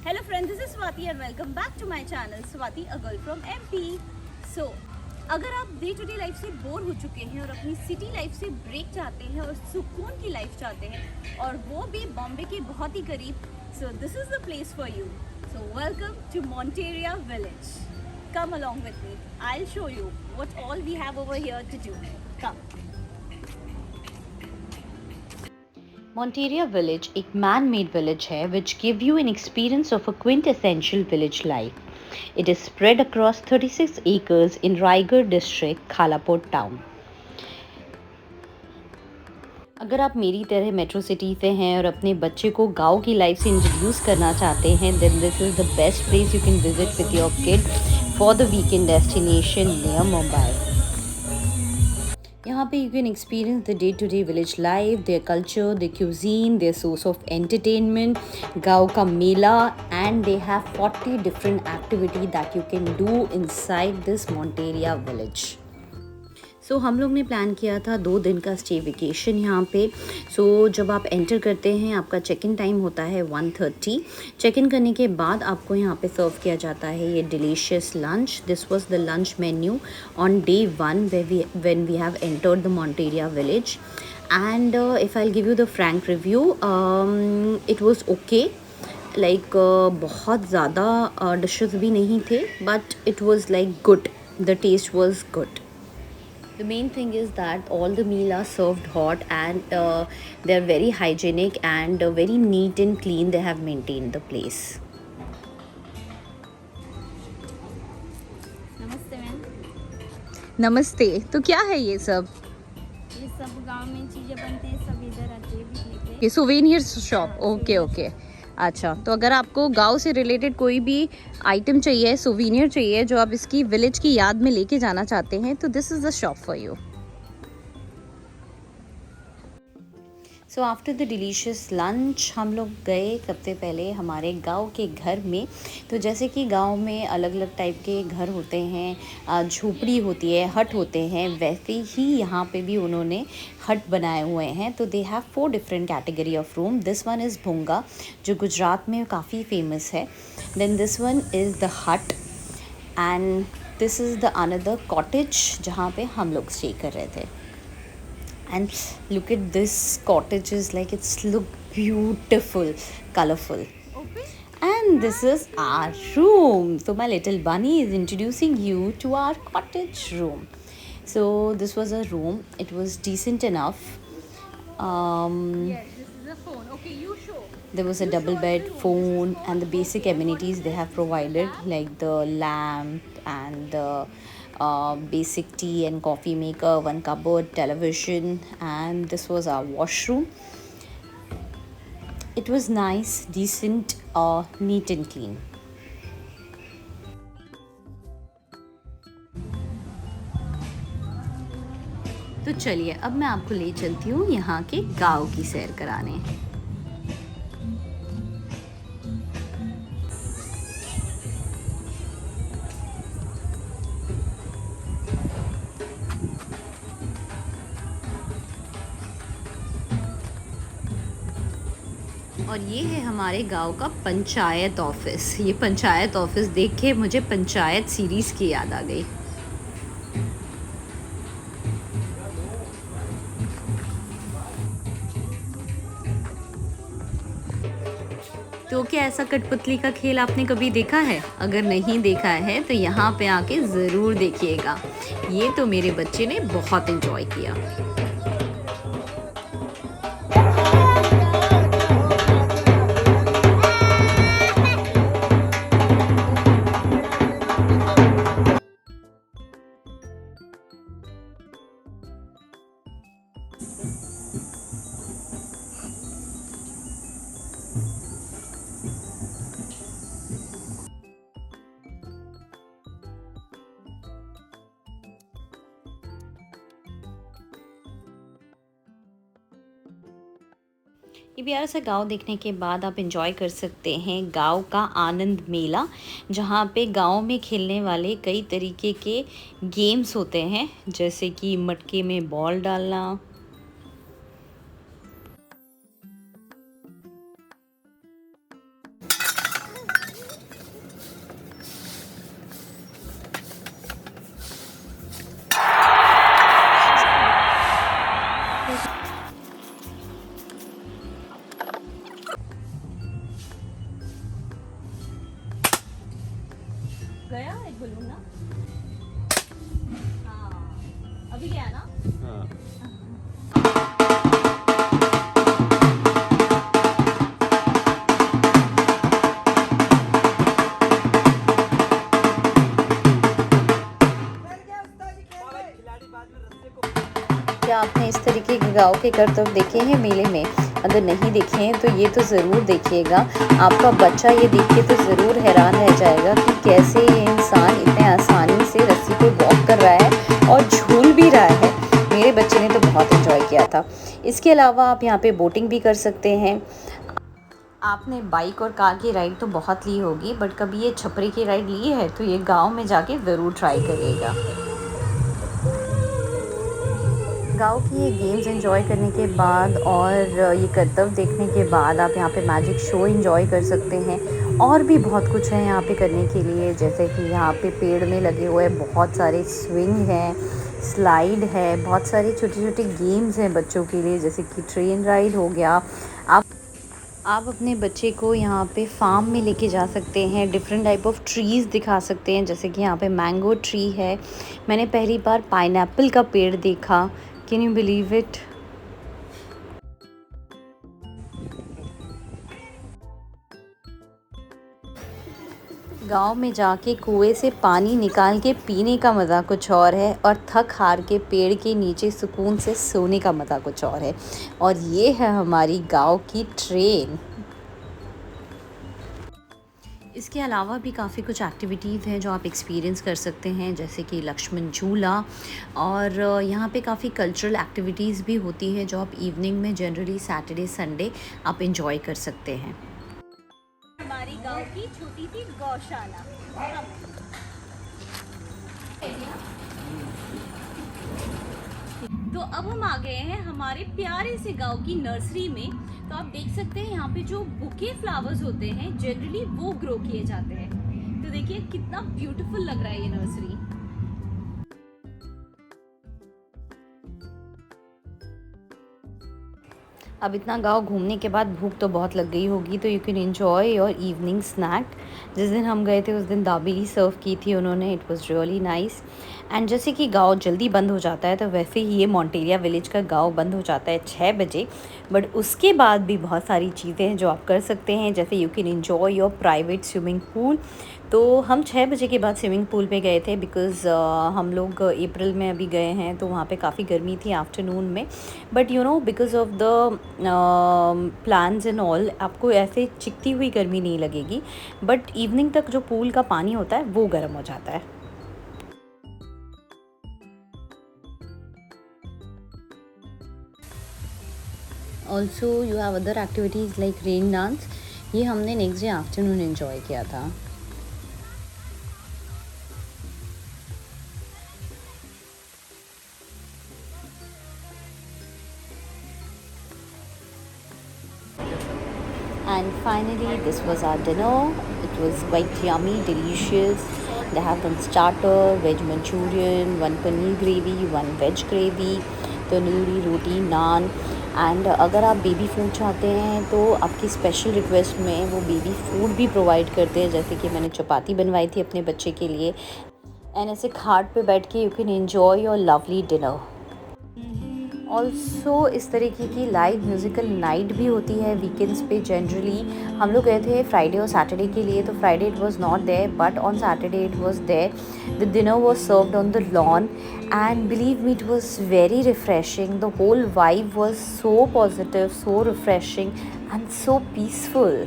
Hello friends, this is Swati and welcome back to my channel Swati, a girl from MP. So, अगर आप day to day life से bore हो चुके हैं और अपनी सिटी लाइफ से ब्रेक चाहते हैं और सुकून की लाइफ चाहते हैं और वो भी बॉम्बे के बहुत ही करीब, so this is the place for you. So welcome to Monteria Village. Come along with me. I'll show you what all we have over here to do. Come. Monteria Village एक man-made village है which give you an experience of a quintessential village life. It is spread across 36 acres in Raigad district, Khalapur town. अगर आप मेरी तरह metro city से हैं और अपने बच्चे को गांव की लाइफ से इंट्रोड्यूस करना चाहते हैं, then this is the best place you can visit with your kid for the weekend destination near Mumbai. यहाँ पे you can experience the day-to-day village life, their culture, their cuisine, their source of entertainment, गाँव का मेला, and they have 40 different activities that you can do inside this Monteria Village. सो हम लोग ने plan किया था 2 दिन का स्टे वेकेशन यहाँ पे. सो जब आप एंटर करते हैं आपका चेक इन टाइम होता है 1:30. चेक इन करने के बाद आपको यहाँ पे सर्व किया जाता है ये delicious lunch. This was the lunch menu on day 1 when we have entered the Monteria village. And if I give you the frank review, it was okay. Like बहुत ज़्यादा डिशेस भी नहीं थे, but it was like good. The taste was good. The main thing is that all the meal are served hot and they are very hygienic and very neat and clean. They have maintained the place. नमस्ते ma'am. नमस्ते. तो क्या है ये सब? ये सब गांव में चीज़ें बनते हैं, सब इधर आते हैं बिकने के. ये सोवेनियर शॉप. Okay okay. अच्छा, तो अगर आपको गांव से रिलेटेड कोई भी आइटम चाहिए, सोवेनियर चाहिए जो आप इसकी विलेज की याद में लेके जाना चाहते हैं, तो this is the shop for you. So after the delicious lunch हम लोग गए सबसे पहले हमारे गांव के घर में. तो जैसे कि गांव में अलग अलग टाइप के घर होते हैं, झोपड़ी होती है, हट होते हैं, वैसे ही यहाँ पे भी उन्होंने हट बनाए हुए हैं. तो they have 4 different category of room. This one is Bhunga जो गुजरात में काफ़ी फेमस है. Then this one is the hut and this is the another cottage जहाँ पे हम लोग स्टे कर रहे थे. And look at this cottage, is like it's look beautiful, colorful. And this is our room. So my little bunny is introducing you to our cottage room. So this was a room. It was decent enough. Yes, this is a phone. Okay, you show. There was a double bed, phone, and the basic amenities they have provided, like the lamp and the basic tea and coffee maker, 1 cupboard, television, and this was our washroom. It was nice, decent, neat and clean. तो चलिए अब मैं आपको ले चलती हूँ यहाँ के गांव की सैर कराने. और ये है हमारे गांव का पंचायत ऑफिस. ये पंचायत ऑफिस देख के मुझे पंचायत सीरीज़ की याद आ गई. तो क्या ऐसा कठपुतली का खेल आपने कभी देखा है? अगर नहीं देखा है तो यहाँ पे आके ज़रूर देखिएगा. ये तो मेरे बच्चे ने बहुत एंजॉय किया. ये प्यारा सा गांव देखने के बाद आप एंजॉय कर सकते हैं गांव का आनंद मेला, जहाँ पे गांव में खेलने वाले कई तरीके के गेम्स होते हैं, जैसे कि मटके में बॉल डालना, गया एक बलून ना। हाँ अभी गया ना। हाँ। क्या आपने इस तरीके के गाँव के करतब देखे हैं मेले में? अगर नहीं देखे हैं तो ये तो ज़रूर देखिएगा। आपका बच्चा ये देख के तो ज़रूर हैरान रह जाएगा कि कैसे ये इंसान इतने आसानी से रस्सी पे वॉक कर रहा है और झूल भी रहा है। मेरे बच्चे ने तो बहुत एंजॉय किया था। इसके अलावा आप यहाँ पे बोटिंग भी कर सकते हैं। आपने बाइक और कार की राइड तो बहुत ली होगी, बट कभी ये छपरे की राइड ली है तो ये गाँव में जाके ज़रूर ट्राई करिएगा। गाँव की ये गेम्स एंजॉय करने के बाद और ये करतब देखने के बाद आप यहाँ पे मैजिक शो एंजॉय कर सकते हैं। और भी बहुत कुछ है यहाँ पे करने के लिए, जैसे कि यहाँ पे पेड़ में लगे हुए बहुत सारे स्विंग हैं, स्लाइड है, बहुत सारे छोटे छोटे गेम्स हैं बच्चों के लिए, जैसे कि ट्रेन राइड हो गया। आप अपने बच्चे को यहाँ पे फार्म में लेके जा सकते हैं, डिफरेंट टाइप ऑफ ट्रीज़ दिखा सकते हैं, जैसे कि यहाँ पे मैंगो ट्री है। मैंने पहली बार पाइनएप्पल का पेड़ देखा। Can you believe it? गांव में जाके कुएं से पानी निकाल के पीने का मज़ा कुछ और है, और थक हार के पेड़ के नीचे सुकून से सोने का मज़ा कुछ और है। और ये है हमारी गांव की ट्रेन। इसके अलावा भी काफ़ी कुछ एक्टिविटीज़ हैं जो आप एक्सपीरियंस कर सकते हैं, जैसे कि लक्ष्मण झूला, और यहाँ पे काफ़ी कल्चरल एक्टिविटीज़ भी होती है जो आप इवनिंग में जनरली सैटरडे संडे आप इंजॉय कर सकते हैं। हमारी गांव की छोटी सी गौशाला। तो अब हम आ गए हैं हमारे प्यारे से गांव की नर्सरी में। तो आप देख सकते हैं यहाँ पे जो बुके फ्लावर्स होते हैं जनरली वो ग्रो किए जाते हैं। तो देखिए कितना ब्यूटीफुल लग रहा है ये नर्सरी। अब इतना गांव घूमने के बाद भूख तो बहुत लग गई होगी, तो you can enjoy your evening snack. जिस दिन हम गए थे उस दिन दाबेली सर्व की थी उन्होंने, it was really nice. And जैसे कि गांव जल्दी बंद हो जाता है, तो वैसे ही ये मॉन्टेरिया विलेज का गांव बंद हो जाता है 6 बजे। बट उसके बाद भी बहुत सारी चीज़ें हैं जो आप कर सकते हैं, जैसे you can enjoy your private swimming pool. तो हम 6 बजे के बाद स्विमिंग पूल पे गए थे, बिकॉज़ हम लोग अप्रैल में अभी गए हैं, तो वहाँ पे काफ़ी गर्मी थी आफ्टरनून में। But you know because of the plans and all आपको ऐसे चिकती हुई गर्मी नहीं लगेगी, बट इवनिंग तक जो पूल का पानी होता है वो गर्म हो जाता है। Also you have other activities like rain dance. ये हमने नेक्स्ट डे आफ्टरनून एंजॉय किया था। And finally, this was our dinner. It was quite yummy, delicious. They have one starter, veg Manchurian, one paneer gravy, one veg gravy, tandoori roti, naan. And अगर आप baby food चाहते हैं तो आपकी स्पेशल रिक्वेस्ट में वो बेबी फूड भी प्रोवाइड करते हैं, जैसे कि मैंने चपाती बनवाई थी अपने बच्चे के लिए। एंड ऐसे खाट पे बैठ के you can enjoy your lovely dinner. Also इस तरीके की लाइव म्यूज़िकल नाइट भी होती है वीकेंड्स पे जनरली। हम लोग गए थे फ्राइडे और सैटरडे के लिए, तो Friday it was not there, but on Saturday it was there. The dinner was served on the lawn and believe me it was very refreshing. The whole vibe was so positive, so refreshing and so peaceful.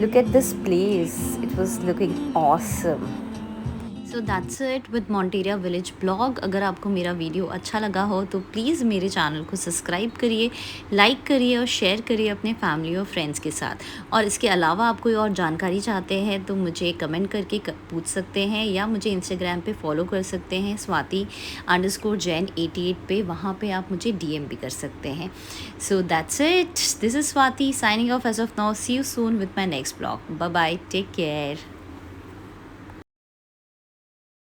Look at this place, it was looking awesome. So that's it with Monteria village blog. अगर आपको मेरा video अच्छा लगा हो तो please मेरे channel को subscribe करिए, लाइक करिए और शेयर करिए अपने फैमिली और फ्रेंड्स के साथ। और इसके अलावा आप कोई और जानकारी चाहते हैं तो मुझे कमेंट करके पूछ सकते हैं, या मुझे इंस्टाग्राम पे फॉलो कर सकते हैं swati_jain88 पे, वहाँ पे आप मुझे DM भी कर सकते हैं। So that's it, this is Swati signing off as of now. See you soon with my next blog. Bye bye, take care.